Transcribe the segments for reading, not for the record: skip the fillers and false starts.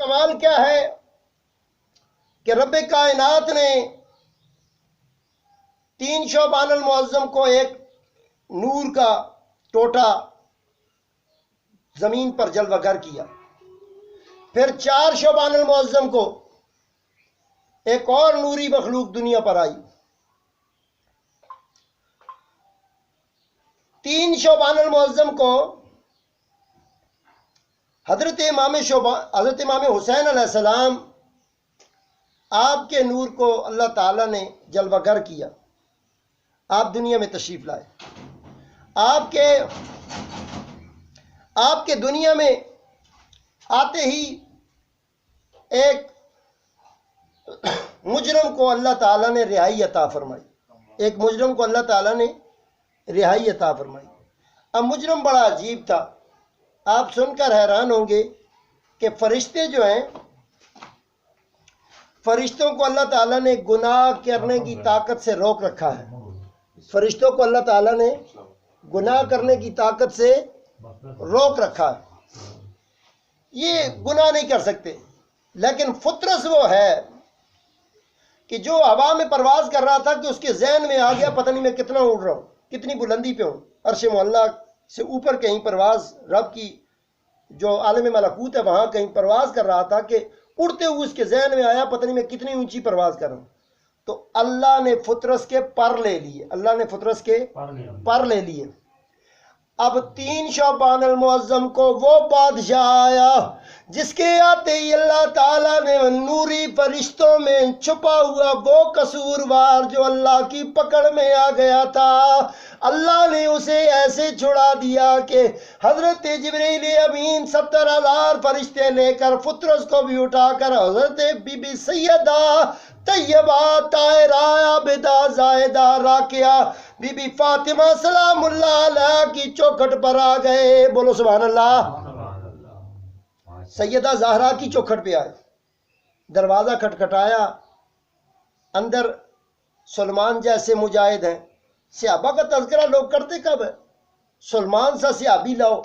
کمال کیا ہے کہ رب کائنات نے 3 شعبان المعظم کو ایک نور کا ٹوٹا زمین پر جلوہ گر کیا، پھر 4 شعبان المعظم کو ایک اور نوری مخلوق دنیا پر آئی، 3 شعبان المعظم کو حضرت امام حسین علیہ السلام آپ کے نور کو اللہ تعالیٰ نے جلوہ گر کیا، آپ دنیا میں تشریف لائے، آپ کے دنیا میں آتے ہی ایک مجرم کو اللہ تعالیٰ نے رہائی عطا فرمائی، ایک مجرم کو اللہ تعالیٰ نے رہائی عطا فرمائی۔ اب مجرم بڑا عجیب تھا، آپ سن کر حیران ہوں گے کہ فرشتے جو ہیں، فرشتوں کو اللہ تعالیٰ نے گناہ کرنے کی طاقت سے روک رکھا ہے، فرشتوں کو اللہ تعالیٰ نے گناہ کرنے کی طاقت سے روک رکھا ہے، یہ گناہ نہیں کر سکتے، لیکن فطرت وہ ہے کہ جو ہوا میں پرواز کر رہا تھا کہ اس کے ذہن میں آ گیا پتہ نہیں میں کتنا اڑ رہا ہوں، کتنی بلندی پہ ہوں، عرش معلیٰ سے اوپر کہیں پرواز، رب کی جو عالم ملکوت ہے وہاں کہیں پرواز کر رہا تھا کہ اڑتے ہوئے اس کے ذہن میں آیا پتہ نہیں میں کتنی اونچی پرواز کر رہا ہوں، تو اللہ نے فطرس کے پر لے لیے، اللہ نے فطرس کے پر لے لیے۔ اب 3 شعبان المعظم کو وہ بادشاہ آیا جس کے آتے ہی اللہ تعالیٰ نے نوری فرشتوں میں چھپا ہوا وہ قصوروار جو اللہ کی پکڑ میں آ گیا تھا، اللہ نے اسے ایسے چھڑا دیا کہ حضرت جبریل امین 70,000 فرشتے لے کر فطرس کو بھی اٹھا کر حضرت بی بی سیدہ طیبہ طاہرہ عابدہ زاہدہ راقیہ بی بی فاطمہ سلام اللہ علیہ کی چوکھٹ پر آ گئے، بولو سبحان اللہ۔ سیدہ زہرا کی چوکھٹ پہ آئے، دروازہ کھٹکھٹایا، اندر سلمان جیسے مجاہد ہیں، صحابہ کا تذکرہ لوگ کرتے کب ہے؟ سلمان سا صحابی لاؤ،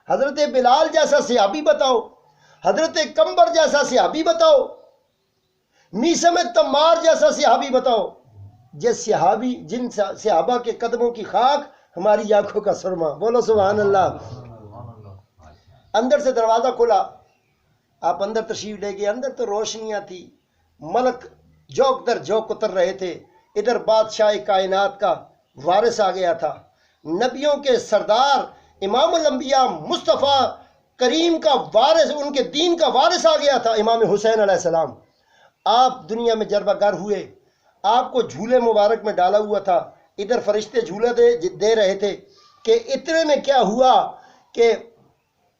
حضرت بلال جیسا صحابی بتاؤ، حضرت کمبر جیسا صحابی بتاؤ، میسم تمار جیسا صحابی بتاؤ، جن صحابہ کے قدموں کی خاک ہماری آنکھوں کا سرما، بولو سبحان اللہ۔ اندر سے دروازہ کھلا، آپ اندر تشریف لے گئے، اندر تو روشنیاں تھی، ملک جوک در جوک اتر رہے تھے، ادھر بادشاہ کائنات کا وارث آ گیا تھا، نبیوں کے سردار امام الانبیاء مصطفیٰ کریم کا وارث، ان کے دین کا وارث آ گیا تھا امام حسین علیہ السلام۔ آپ دنیا میں جلوہ گر ہوئے، آپ کو جھولے مبارک میں ڈالا ہوا تھا، ادھر فرشتے جھولے دے رہے تھے کہ اتنے میں کیا ہوا کہ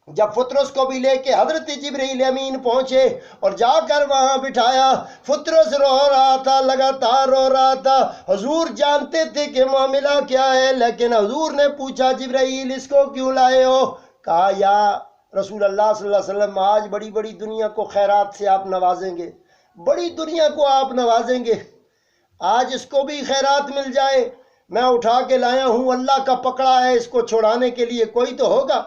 جب فطرس کو بھی لے کے حضرت جبریل امین پہنچے اور جا کر وہاں بٹھایا، فطرس رو رہا تھا، لگاتار رو رہا تھا، حضور جانتے تھے کہ معاملہ کیا ہے، لیکن حضور نے پوچھا جبریل اس کو کیوں لائے ہو؟ کہا یا رسول اللہ صلی اللہ علیہ وسلم آج بڑی بڑی دنیا کو خیرات سے آپ نوازیں گے، بڑی دنیا کو آپ نوازیں گے، آج اس کو بھی خیرات مل جائے، میں اٹھا کے لایا ہوں، اللہ کا پکڑا ہے، اس کو چھوڑانے کے لیے کوئی تو ہوگا۔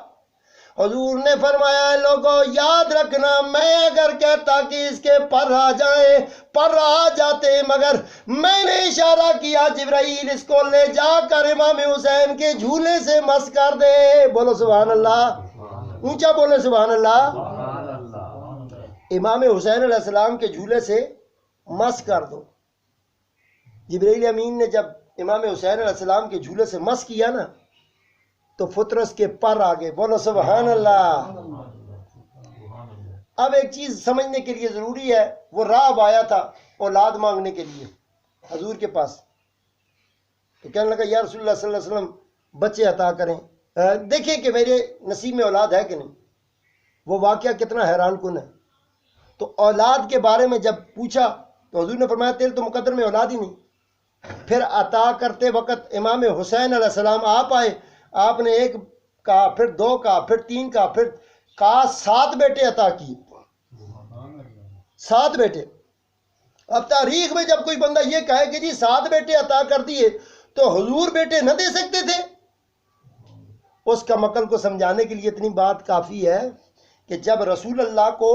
حضور نے فرمایا لوگوں یاد رکھنا، میں اگر کہتا کہ اس کے پر آ جائیں، پر آ جاتے، مگر میں نے اشارہ کیا جبرائیل اس کو لے جا کر امام حسین کے جھولے سے مس کر دے، بولو سبحان اللہ، اونچا بولے سبحان اللہ۔ امام حسین علیہ السلام کے جھولے سے مس کر دو۔ جبرائیل امین نے جب امام حسین علیہ السلام کے جھولے سے مس کیا نا تو فطرس کے پر آگے، بولو سبحان اللہ۔ اب ایک چیز سمجھنے کے لیے ضروری ہے، وہ راہب آیا تھا اولاد مانگنے کے لیے حضور کے پاس، تو کہنے لگا یا رسول اللہ صلی اللہ علیہ وسلم بچے عطا کریں، دیکھیں کہ میرے نصیب میں اولاد ہے کہ نہیں۔ وہ واقعہ کتنا حیران کن ہے۔ تو اولاد کے بارے میں جب پوچھا تو حضور نے فرمایا تیرے تو مقدر میں اولاد ہی نہیں۔ پھر عطا کرتے وقت امام حسین علیہ السلام آپ آئے، آپ نے 1 کہا، پھر 2 کہا، پھر 3 کہا، پھر کہا 7 بیٹے عطا کیے، 7 بیٹے۔ اب تاریخ میں جب کوئی بندہ یہ کہے کہ جی 7 بیٹے عطا کر دیے تو حضور بیٹے نہ دے سکتے تھے، اس کا مقل کو سمجھانے کے لیے اتنی بات کافی ہے کہ جب رسول اللہ کو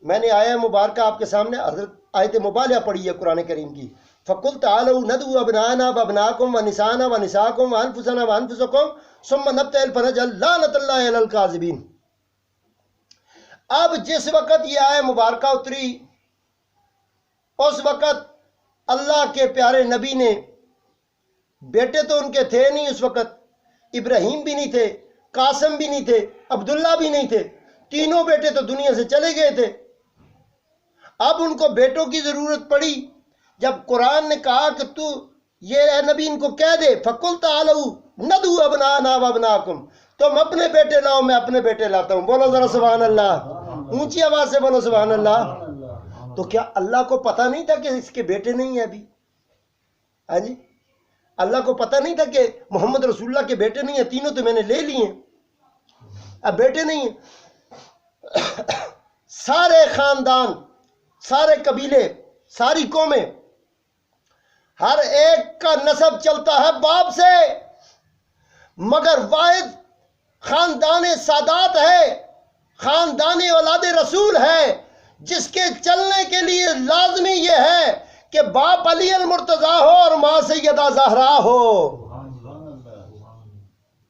میں نے آیا مبارکہ آپ کے سامنے حضرت آیت مبالغہ پڑھی ہے قرآن کریم کی، فَقُلْ تَعَالَوْا نَدْعُوا أَبْنَاءَنَا وَأَبْنَاءَكُمْ وَنِسَاءَنَا وَنِسَاءَكُمْ وَأَنفُسَنَا وَأَنفُسَكُمْ ثُمَّ نَبْتَهِلْ فَنَجْعَلْ لَعْنَةَ اللَّهِ عَلَى الْكَاذِبِينَ۔ اب جس وقت یہ آیت مبارکہ اتری اس وقت اللہ کے پیارے نبی نے، بیٹے تو ان کے تھے نہیں اس وقت، ابراہیم بھی نہیں تھے، قاسم بھی نہیں تھے، عبداللہ بھی نہیں تھے، تینوں بیٹے تو دنیا سے چلے گئے تھے۔ اب ان کو بیٹوں کی ضرورت پڑی، جب قرآن نے کہا کہ تو یہ اے نبی ان کو کہہ دے فَقُلْ تَعَالَوْا نَدْعُوا أَبْنَاءَنَا وَأَبْنَاءَكُمْ، تم اپنے بیٹے لاؤ میں اپنے بیٹے لاتا ہوں۔ بولو ذرا سبحان اللہ، اونچی آواز سے بولو سبحان اللہ۔ تو کیا اللہ کو پتہ نہیں تھا کہ اس کے بیٹے نہیں ہیں ابھی؟ ہاں جی، اللہ کو پتہ نہیں تھا کہ محمد رسول اللہ کے بیٹے نہیں ہیں؟ تینوں تو میں نے لے لیے ہیں، اب بیٹے نہیں ہیں۔ سارے خاندان، سارے قبیلے، ساری قومیں، ہر ایک کا نسب چلتا ہے باپ سے، مگر واحد خاندان سادات ہے، خاندان اولاد رسول ہے، جس کے چلنے کے لیے لازمی یہ ہے کہ باپ علی المرتضیٰ ہو اور ماں سیدہ زہرا ہو،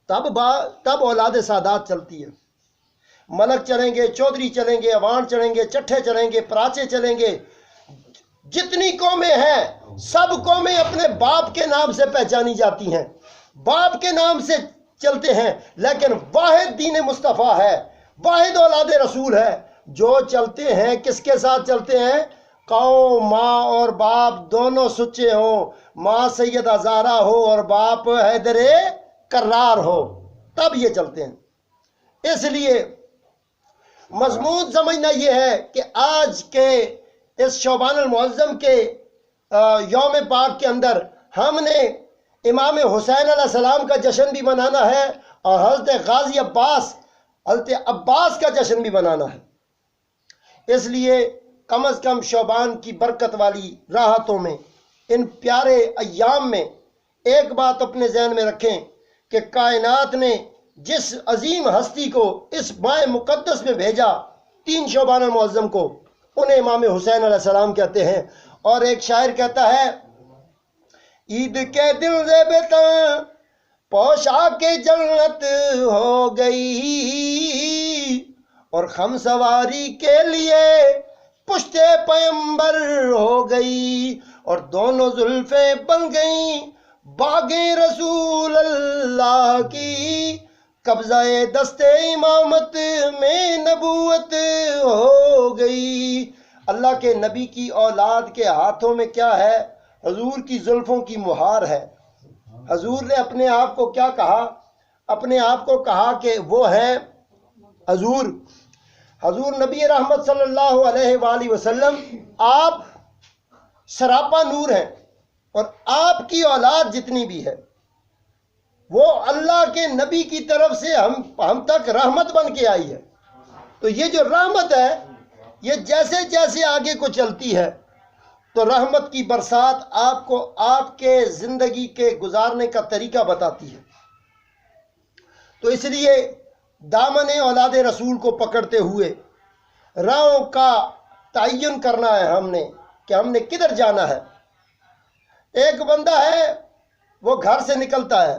تب اولاد سادات چلتی ہے۔ ملک چلیں گے، چودھری چلیں گے، اوان چلیں گے، چٹھے چلیں گے، پراچے چلیں گے، جتنی قومیں ہیں سب قومیں اپنے باپ کے نام سے پہچانی جاتی ہیں، باپ کے نام سے چلتے ہیں، لیکن واحد دین مصطفیٰ ہے، واحد اولاد رسول ہے۔ جو چلتے ہیں کس کے ساتھ چلتے ہیں؟ قوم، ماں اور باپ دونوں سچے ہوں، ماں سیدہ زہرا ہو اور باپ حیدر کرار ہو، تب یہ چلتے ہیں۔ اس لیے مضمون سمجھنا یہ ہے کہ آج کے اس شعبان المعظم کے یوم پاک کے اندر ہم نے امام حسین علیہ السلام کا جشن بھی منانا ہے اور حضرت غازی عباس، حضرت عباس کا جشن بھی منانا ہے۔ اس لیے کم از کم شعبان کی برکت والی راحتوں میں، ان پیارے ایام میں ایک بات اپنے ذہن میں رکھیں کہ کائنات نے جس عظیم ہستی کو اس ماہ مقدس میں بھیجا، 3 شعبان المعظم کو، انہیں امام حسین علیہ السلام کہتے ہیں۔ اور ایک شاعر کہتا ہے، عید کے دل زیبتاں پوشاک جنت ہو گئی اور خم سواری کے لیے پشت پیمبر ہو گئی، اور دونوں زلفیں بن گئیں باغیں رسول اللہ کی، قبضہ دست امامت میں نبوت ہو گئی۔ اللہ کے نبی کی اولاد کے ہاتھوں میں کیا ہے؟ حضور کی زلفوں کی مہار ہے۔ حضور نے اپنے آپ کو کیا کہا؟ اپنے آپ کو کہا کہ وہ ہے حضور نبی رحمت صلی اللہ علیہ وآلہ وسلم، آپ سراپا نور ہیں، اور آپ کی اولاد جتنی بھی ہے وہ اللہ کے نبی کی طرف سے ہم تک رحمت بن کے آئی ہے۔ تو یہ جو رحمت ہے یہ جیسے جیسے آگے کو چلتی ہے تو رحمت کی برسات آپ کو آپ کے زندگی کے گزارنے کا طریقہ بتاتی ہے۔ تو اس لیے دامن اولاد رسول کو پکڑتے ہوئے راہوں کا تعین کرنا ہے ہم نے کہ ہم نے کدھر جانا ہے۔ ایک بندہ ہے وہ گھر سے نکلتا ہے،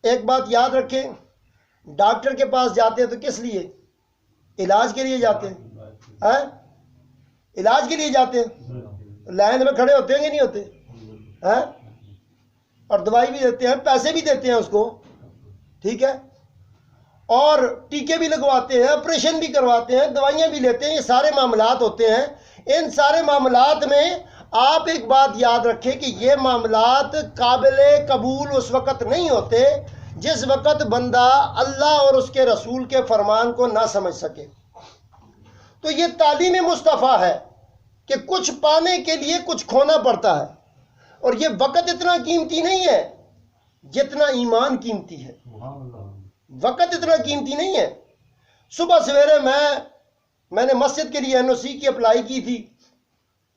ایک بات یاد رکھیں، ڈاکٹر کے پاس جاتے ہیں تو کس لیے؟ علاج کے لیے جاتے ہیں، علاج کے لیے جاتے ہیں، لائن میں کھڑے ہوتے ہیں کہ نہیں ہوتے، اور دوائی بھی دیتے ہیں، پیسے بھی دیتے ہیں اس کو، ٹھیک ہے، اور ٹیکے بھی لگواتے ہیں، آپریشن بھی کرواتے ہیں، دوائیاں بھی لیتے ہیں، یہ سارے معاملات ہوتے ہیں۔ ان سارے معاملات میں آپ ایک بات یاد رکھیں کہ یہ معاملات قابل قبول اس وقت نہیں ہوتے جس وقت بندہ اللہ اور اس کے رسول کے فرمان کو نہ سمجھ سکے۔ تو یہ تعلیم مصطفیٰ ہے کہ کچھ پانے کے لیے کچھ کھونا پڑتا ہے، اور یہ وقت اتنا قیمتی نہیں ہے جتنا ایمان قیمتی ہے۔ وقت اتنا قیمتی نہیں ہے۔ صبح سویرے میں نے مسجد کے لیے NOC کی اپلائی کی تھی،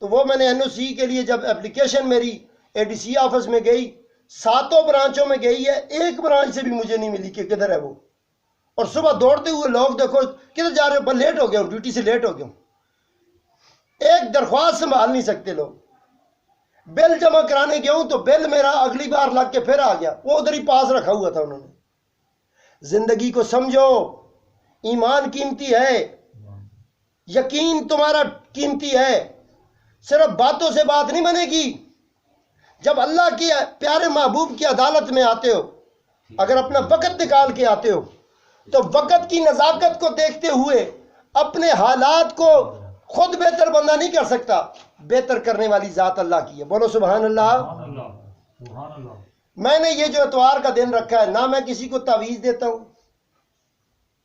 تو وہ میں نے NOC کے لیے جب اپلیکیشن میری ADC آفس میں گئی، 7 برانچوں میں گئی ہے، ایک برانچ سے بھی مجھے نہیں ملی کہ کدھر ہے وہ۔ اور صبح دوڑتے ہوئے لوگ دیکھو کدھر جا رہے ہو، بس لیٹ ہو گیا ہوں، ڈیوٹی سے لیٹ ہو گیا ہوں۔ ایک درخواست سنبھال نہیں سکتے لوگ. بل جمع کرانے گیا ہوں تو بل میرا اگلی بار لگ کے پھر آ گیا، وہ ادھر ہی پاس رکھا ہوا تھا انہوں نے. زندگی کو سمجھو، ایمان قیمتی ہے، یقین تمہارا قیمتی ہے. صرف باتوں سے بات نہیں بنے گی. جب اللہ کی پیارے محبوب کی عدالت میں آتے ہو، اگر اپنا وقت نکال کے آتے ہو تو وقت کی نزاکت کو دیکھتے ہوئے اپنے حالات کو خود بہتر بندہ نہیں کر سکتا، بہتر کرنے والی ذات اللہ کی ہے. بولو سبحان اللہ. میں نے یہ جو اتوار کا دن رکھا ہے، نہ میں کسی کو تعویذ دیتا ہوں،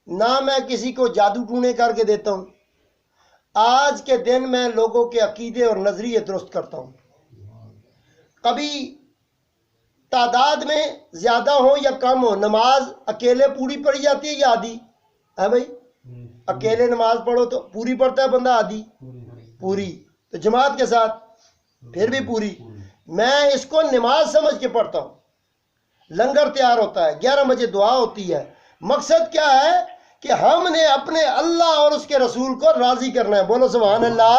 نہ میں کسی کو جادو ٹونے کر کے دیتا ہوں. آج کے دن میں لوگوں کے عقیدے اور نظریے درست کرتا ہوں. کبھی تعداد میں زیادہ ہو یا کم ہو، نماز اکیلے پوری پڑھی جاتی ہے یا آدھی ہے بھائی؟ اکیلے نماز پڑھو تو پوری پڑھتا ہے بندہ، آدھی پوری، تو جماعت کے ساتھ پھر بھی پوری. میں اس کو نماز سمجھ کے پڑھتا ہوں. لنگر تیار ہوتا ہے، 11 بجے دعا ہوتی ہے. مقصد کیا ہے کہ ہم نے اپنے اللہ اور اس کے رسول کو راضی کرنا ہے. بولو سبحان اللہ.